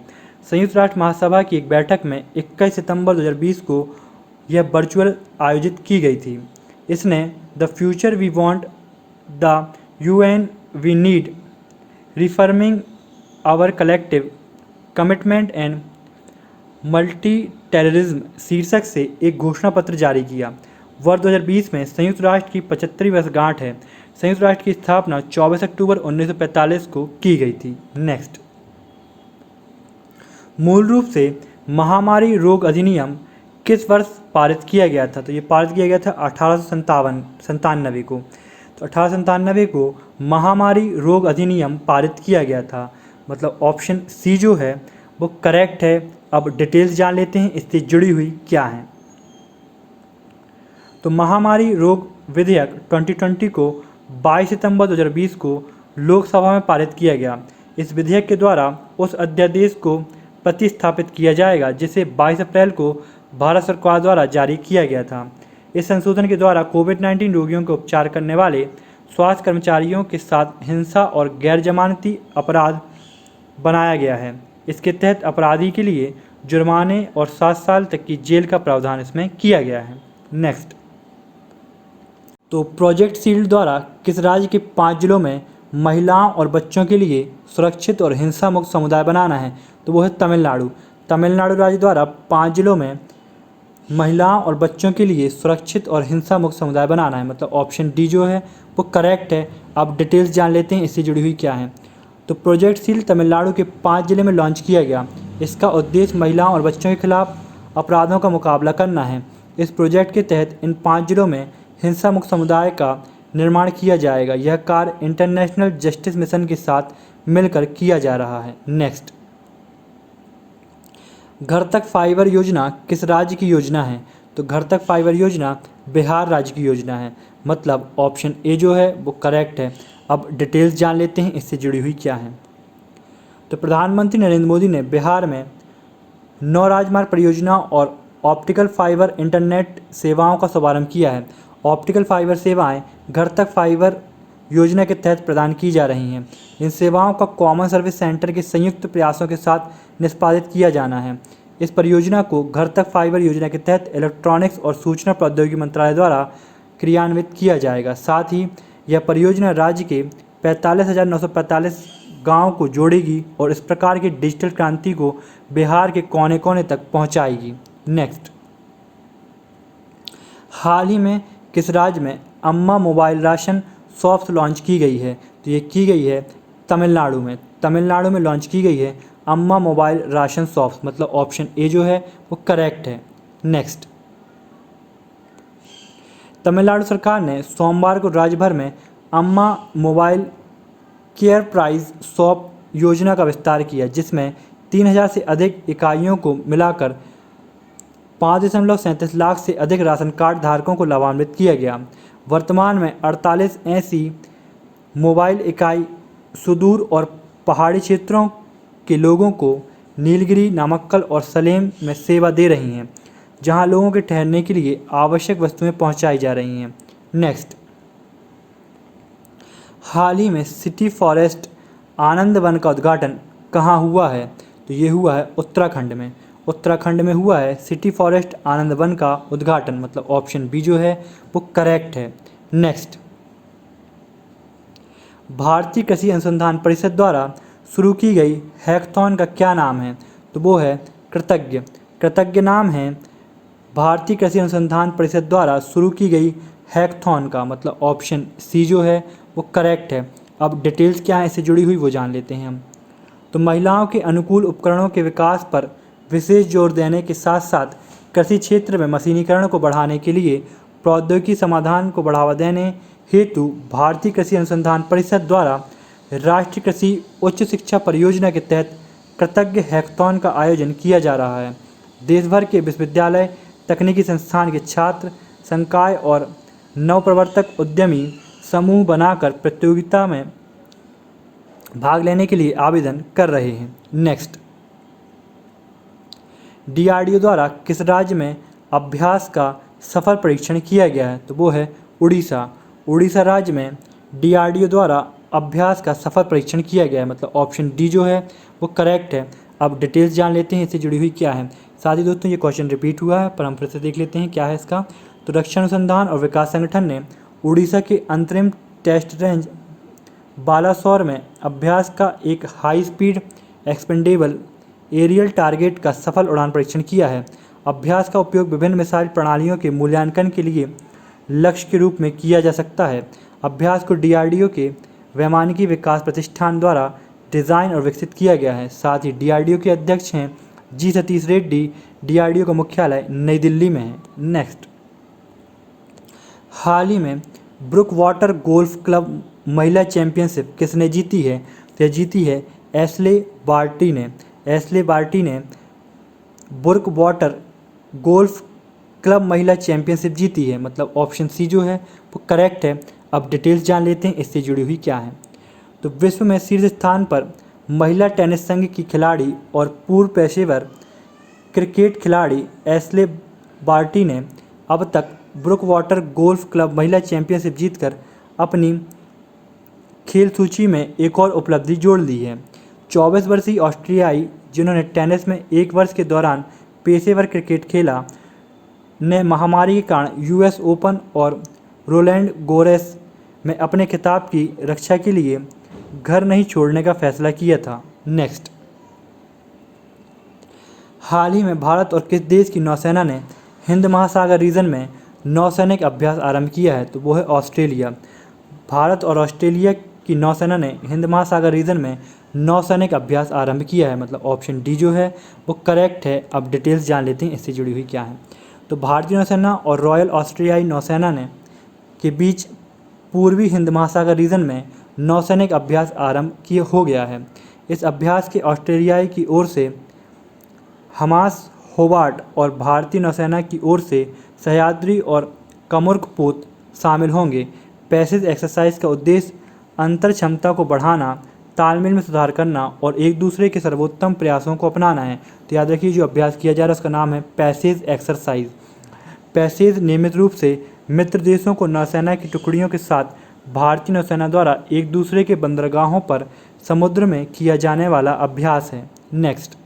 संयुक्त राष्ट्र महासभा की एक बैठक में 21 सितंबर 2020 को यह वर्चुअल आयोजित की गई थी। इसने the future we want, the UN we need, reforming our collective commitment and multi terrorism शीर्षक से एक घोषणा पत्र जारी किया। वर्ष 2020 में संयुक्त राष्ट्र की 75वीं वर्षगांठ है। संयुक्त राष्ट्र की स्थापना 24 अक्टूबर 1945 को की गई थी। नेक्स्ट, मूल रूप से महामारी रोग अधिनियम किस वर्ष पारित किया गया था? तो ये पारित किया गया था 1897 को। तो 1897 को महामारी रोग अधिनियम पारित किया गया था, मतलब ऑप्शन सी जो है वो करेक्ट है। अब डिटेल्स जान लेते हैं इससे जुड़ी हुई क्या है। तो महामारी रोग विधेयक 2020 को 22 सितंबर 2020 को लोकसभा में पारित किया गया। इस विधेयक के द्वारा उस अध्यादेश को प्रतिस्थापित किया जाएगा जिसे 22 अप्रैल को भारत सरकार द्वारा जारी किया गया था। इस संशोधन के द्वारा कोविड-19 रोगियों का उपचार करने वाले स्वास्थ्य कर्मचारियों के साथ हिंसा और गैर जमानती अपराध बनाया गया है। इसके तहत अपराधी के लिए जुर्माने और 7 साल तक की जेल का प्रावधान इसमें किया गया है। नेक्स्ट, तो प्रोजेक्ट शील्ड द्वारा किस राज्य के 5 जिलों में महिलाओं और बच्चों के लिए सुरक्षित और हिंसा मुक्त समुदाय बनाना है? तो वो है तमिलनाडु। तमिलनाडु राज्य द्वारा 5 जिलों में महिलाओं और बच्चों के लिए सुरक्षित और हिंसा मुक्त समुदाय बनाना है, मतलब ऑप्शन डी जो है वो करेक्ट है। अब डिटेल्स जान लेते हैं इससे जुड़ी हुई क्या है। तो प्रोजेक्ट शील्ड तमिलनाडु के 5 जिले में लॉन्च किया गया। इसका उद्देश्य महिलाओं और बच्चों के खिलाफ अपराधों का मुकाबला करना है। इस प्रोजेक्ट के तहत इन 5 जिलों में हिंसा मुक्त समुदाय का निर्माण किया जाएगा। यह कार्य इंटरनेशनल जस्टिस मिशन के साथ मिलकर किया जा रहा है। नेक्स्ट, घर तक फाइबर योजना किस राज्य की योजना है? तो घर तक फाइबर योजना बिहार राज्य की योजना है, मतलब ऑप्शन ए जो है वो करेक्ट है। अब डिटेल्स जान लेते हैं इससे जुड़ी हुई क्या है। तो प्रधानमंत्री नरेंद्र मोदी ने बिहार में 9 राजमार्ग परियोजना और ऑप्टिकल फाइबर इंटरनेट सेवाओं का शुभारंभ किया है। ऑप्टिकल फाइबर सेवाएं घर तक फाइबर योजना के तहत प्रदान की जा रही हैं। इन सेवाओं का कॉमन सर्विस सेंटर के संयुक्त प्रयासों के साथ निष्पादित किया जाना है। इस परियोजना को घर तक फाइबर योजना के तहत इलेक्ट्रॉनिक्स और सूचना प्रौद्योगिकी मंत्रालय द्वारा क्रियान्वित किया जाएगा। साथ ही यह परियोजना राज्य के 45,945 गाँव को जोड़ेगी और इस प्रकार की डिजिटल क्रांति को बिहार के कोने कोने तक पहुंचाएगी। नेक्स्ट, हाल ही में किस राज्य में अम्मा मोबाइल राशन शॉप्स लॉन्च की गई है? तो ये की गई है तमिलनाडु में। तमिलनाडु में लॉन्च की गई है अम्मा मोबाइल राशन शॉप्स, मतलब ऑप्शन ए जो है वो करेक्ट है। नेक्स्ट, तमिलनाडु सरकार ने सोमवार को राज्य भर में अम्मा मोबाइल केयर प्राइस शॉप योजना का विस्तार किया, जिसमें 3,000 से अधिक इकाइयों को मिलाकर 5.37 लाख से अधिक राशन कार्ड धारकों को लाभान्वित किया गया। वर्तमान में 48 ऐसी मोबाइल इकाई सुदूर और पहाड़ी क्षेत्रों के लोगों को नीलगिरी, नामक्कल और सलेम में सेवा दे रही हैं, जहां लोगों के ठहरने के लिए आवश्यक वस्तुएं पहुंचाई जा रही हैं। नेक्स्ट, हाल ही में सिटी फॉरेस्ट आनंद वन का उद्घाटन कहाँ हुआ है? तो ये हुआ है उत्तराखंड में। उत्तराखंड में हुआ है सिटी फॉरेस्ट आनंद वन का उद्घाटन, मतलब ऑप्शन बी जो है वो करेक्ट है। नेक्स्ट, भारतीय कृषि अनुसंधान परिषद द्वारा शुरू की गई हैकाथॉन का क्या नाम है? तो वो है कृतज्ञ। कृतज्ञ नाम है भारतीय कृषि अनुसंधान परिषद द्वारा शुरू की गई हैकाथॉन का, मतलब ऑप्शन सी जो है वो करेक्ट है। अब डिटेल्स क्या है इससे जुड़ी हुई वो जान लेते हैं हम। तो महिलाओं के अनुकूल उपकरणों के विकास पर विशेष जोर देने के साथ साथ कृषि क्षेत्र में मशीनीकरण को बढ़ाने के लिए प्रौद्योगिकी समाधान को बढ़ावा देने हेतु भारतीय कृषि अनुसंधान परिषद द्वारा राष्ट्रीय कृषि उच्च शिक्षा परियोजना के तहत कृतज्ञ हैकाथॉन का आयोजन किया जा रहा है। देश भर के विश्वविद्यालय, तकनीकी संस्थान के छात्र, संकाय और नवप्रवर्तक उद्यमी समूह बनाकर प्रतियोगिता में भाग लेने के लिए आवेदन कर रहे हैं। नेक्स्ट, DRDO द्वारा किस राज्य में अभ्यास का सफल परीक्षण किया गया है? तो वो है उड़ीसा। उड़ीसा राज्य में DRDO द्वारा अभ्यास का सफल परीक्षण किया गया है, मतलब ऑप्शन डी जो है वो करेक्ट है। अब डिटेल्स जान लेते हैं इससे जुड़ी हुई क्या है। साथ ही दोस्तों ये क्वेश्चन रिपीट हुआ है पर हम फिर से देख लेते हैं क्या है इसका। तो रक्षा अनुसंधान और विकास संगठन ने उड़ीसा के अंतरिम टेस्ट रेंज बालासोर में अभ्यास का एक high speed expendable aerial target का सफल उड़ान परीक्षण किया है। अभ्यास का उपयोग विभिन्न मिसाइल प्रणालियों के मूल्यांकन के लिए लक्ष्य के रूप में किया जा सकता है। अभ्यास को DRDO के वैमानिकी विकास प्रतिष्ठान द्वारा डिज़ाइन और विकसित किया गया है। साथ ही DRDO के अध्यक्ष हैं जी सतीश रेड्डी। DRDO का मुख्यालय नई दिल्ली में है। नेक्स्ट, हाल ही में ब्रुक वाटर गोल्फ क्लब महिला चैंपियनशिप किसने जीती है? तो जीती है एशले बार्टी ने। एशले बार्टी ने ब्रुक वाटर गोल्फ क्लब महिला चैंपियनशिप जीती है, मतलब ऑप्शन सी जो है वो करेक्ट है। अब डिटेल्स जान लेते हैं इससे जुड़ी हुई क्या है। तो विश्व में शीर्ष स्थान पर महिला टेनिस संघ की खिलाड़ी और पूर्व पेशेवर क्रिकेट खिलाड़ी एशले बार्टी ने अब तक ब्रुक वाटर गोल्फ क्लब महिला चैंपियनशिप जीतकर अपनी खेल सूची में एक और उपलब्धि जोड़ ली है। 24 वर्षीय ऑस्ट्रियाई जिन्होंने टेनिस में 1 वर्ष के दौरान पेशेवर क्रिकेट खेला ने महामारी के कारण US ओपन और रोलैंड गोरेस में अपने खिताब की रक्षा के लिए घर नहीं छोड़ने का फैसला किया था। नेक्स्ट, हाल ही में भारत और किस देश की नौसेना ने हिंद महासागर रीजन में नौसैनिक अभ्यास आरंभ किया है? तो वो है ऑस्ट्रेलिया। भारत और ऑस्ट्रेलिया की नौसेना ने हिंद महासागर रीजन में नौसैनिक अभ्यास आरंभ किया है? मतलब ऑप्शन डी जो है वो करेक्ट है। अब डिटेल्स जान लेते हैं इससे जुड़ी हुई क्या है। तो भारतीय नौसेना और रॉयल ऑस्ट्रेलियाई नौसेना ने के बीच पूर्वी हिंद महासागर रीजन में नौसैनिक अभ्यास आरंभ किया हो गया है। इस अभ्यास के ऑस्ट्रेलियाई की ओर से हमास होबार्ट और भारतीय नौसेना की ओर से सह्याद्री और कमुर्कपोत शामिल होंगे। पैसेज एक्सरसाइज का उद्देश्य अंतर क्षमता को बढ़ाना, तालमेल में सुधार करना और एक दूसरे के सर्वोत्तम प्रयासों को अपनाना है। तो याद रखिए जो अभ्यास किया जा रहा है उसका नाम है पैसेज एक्सरसाइज। पैसेज नियमित रूप से मित्र देशों को नौसेना की टुकड़ियों के साथ भारतीय नौसेना द्वारा एक दूसरे के बंदरगाहों पर समुद्र में किया जाने वाला अभ्यास है। नेक्स्ट,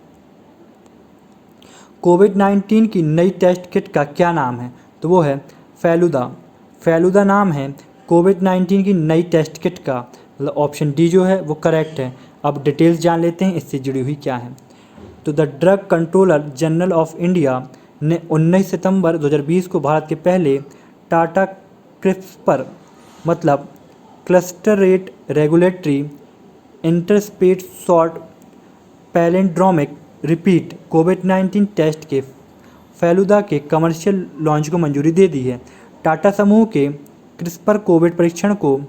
कोविड-19 की नई टेस्ट किट का क्या नाम है? तो वो है फेलुदा। फेलुदा नाम है कोविड-19 की नई टेस्ट किट का। मतलब ऑप्शन डी जो है वो करेक्ट है। अब डिटेल्स जान लेते हैं इससे जुड़ी हुई क्या है। तो the drug controller general of India ने 19 सितंबर 2020 को भारत के पहले टाटा क्रिस्पर मतलब cluster rate regulatory interspaced short palindromic repeat कोविड-19 टेस्ट के फेलुदा के कमर्शियल लॉन्च को मंजूरी दे दी है। टाटा समूह के क्रिस्पर कोविड परीक्षण को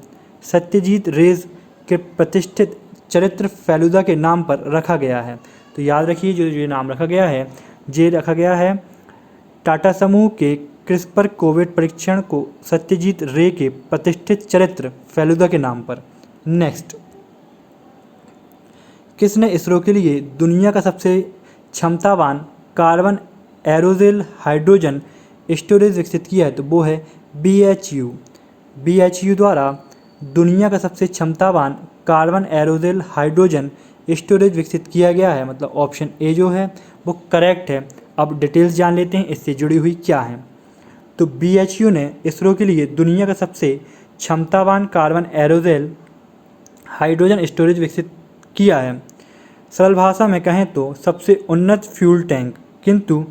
सत्यजीत रेज के प्रतिष्ठित चरित्र फेलुदा के नाम पर रखा गया है। तो याद रखिए जो ये नाम रखा गया है ये रखा गया है टाटा समूह के क्रिस्पर कोविड परीक्षण को सत्यजीत रे के प्रतिष्ठित चरित्र फेलुदा के नाम पर। नेक्स्ट, किसने इसरो के लिए दुनिया का सबसे क्षमतावान कार्बन एरोजेल हाइड्रोजन स्टोरेज विकसित किया है? तो वो है BHU। BHU द्वारा दुनिया का सबसे क्षमतावान कार्बन एरोजेल हाइड्रोजन स्टोरेज विकसित किया गया है। मतलब ऑप्शन ए जो है वो करेक्ट है। अब डिटेल्स जान लेते हैं इससे जुड़ी हुई क्या है। तो BHU ने इसरो के लिए दुनिया का सबसे क्षमतावान कार्बन एरोजेल हाइड्रोजन स्टोरेज विकसित किया है। सरल भाषा में कहें तो सबसे उन्नत फ्यूल टैंक, किंतु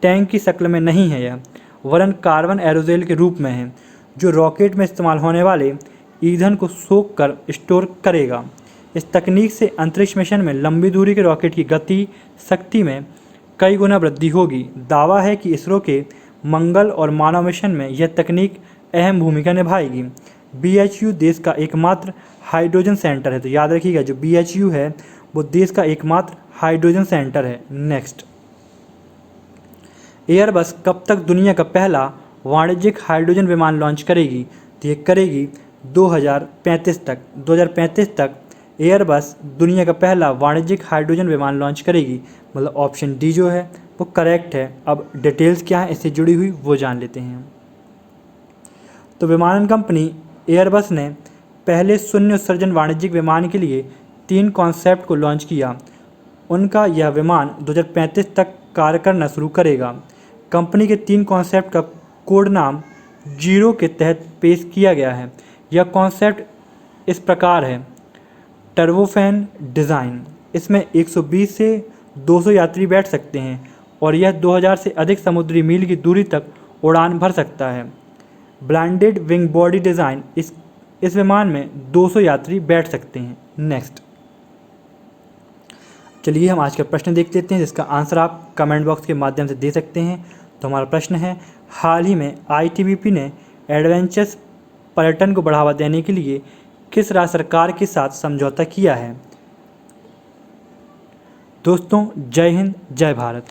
टैंक की शक्ल में नहीं है यह, वरन कार्बन एरोजेल के रूप में है जो रॉकेट में इस्तेमाल होने वाले ईंधन को सोख कर स्टोर करेगा। इस तकनीक से अंतरिक्ष मिशन में लंबी दूरी के रॉकेट की गति शक्ति में कई गुना वृद्धि होगी। दावा है कि इसरो के मंगल और मानव मिशन में यह तकनीक अहम भूमिका निभाएगी। BHU देश का एकमात्र हाइड्रोजन सेंटर है। तो याद रखिएगा जो BHU है वो देश का एकमात्र हाइड्रोजन सेंटर है। नेक्स्ट, एयरबस कब तक दुनिया का पहला वाणिज्यिक हाइड्रोजन विमान लॉन्च करेगी? तो ये करेगी 2035 तक। 2035 तक एयरबस दुनिया का पहला वाणिज्यिक हाइड्रोजन विमान लॉन्च करेगी। मतलब ऑप्शन डी जो है वो करेक्ट है। अब डिटेल्स क्या है इससे जुड़ी हुई वो जान लेते हैं। तो विमानन कंपनी एयरबस ने पहले शून्य उत्सर्जन वाणिज्यिक विमान के लिए 3 कॉन्सेप्ट को लॉन्च किया। उनका यह विमान 2035 तक कार्य करना शुरू करेगा। कंपनी के 3 कॉन्सेप्ट का कोड नाम जीरो के तहत पेश किया गया है। यह कॉन्सेप्ट इस प्रकार है। टर्बोफैन डिज़ाइन, इसमें 120 से 200 यात्री बैठ सकते हैं और यह 2000 से अधिक समुद्री मील की दूरी तक उड़ान भर सकता है। ब्लाइंडेड विंग बॉडी डिज़ाइन, इस विमान में 200 यात्री बैठ सकते हैं। नेक्स्ट, चलिए हम आज का प्रश्न देख लेते हैं जिसका आंसर आप कमेंट बॉक्स के माध्यम से दे सकते हैं। तो हमारा प्रश्न है, हाल ही में ITBP ने एडवेंचरस पर्यटन को बढ़ावा देने के लिए किस राज्य सरकार के साथ समझौता किया है? दोस्तों, जय हिंद, जय भारत।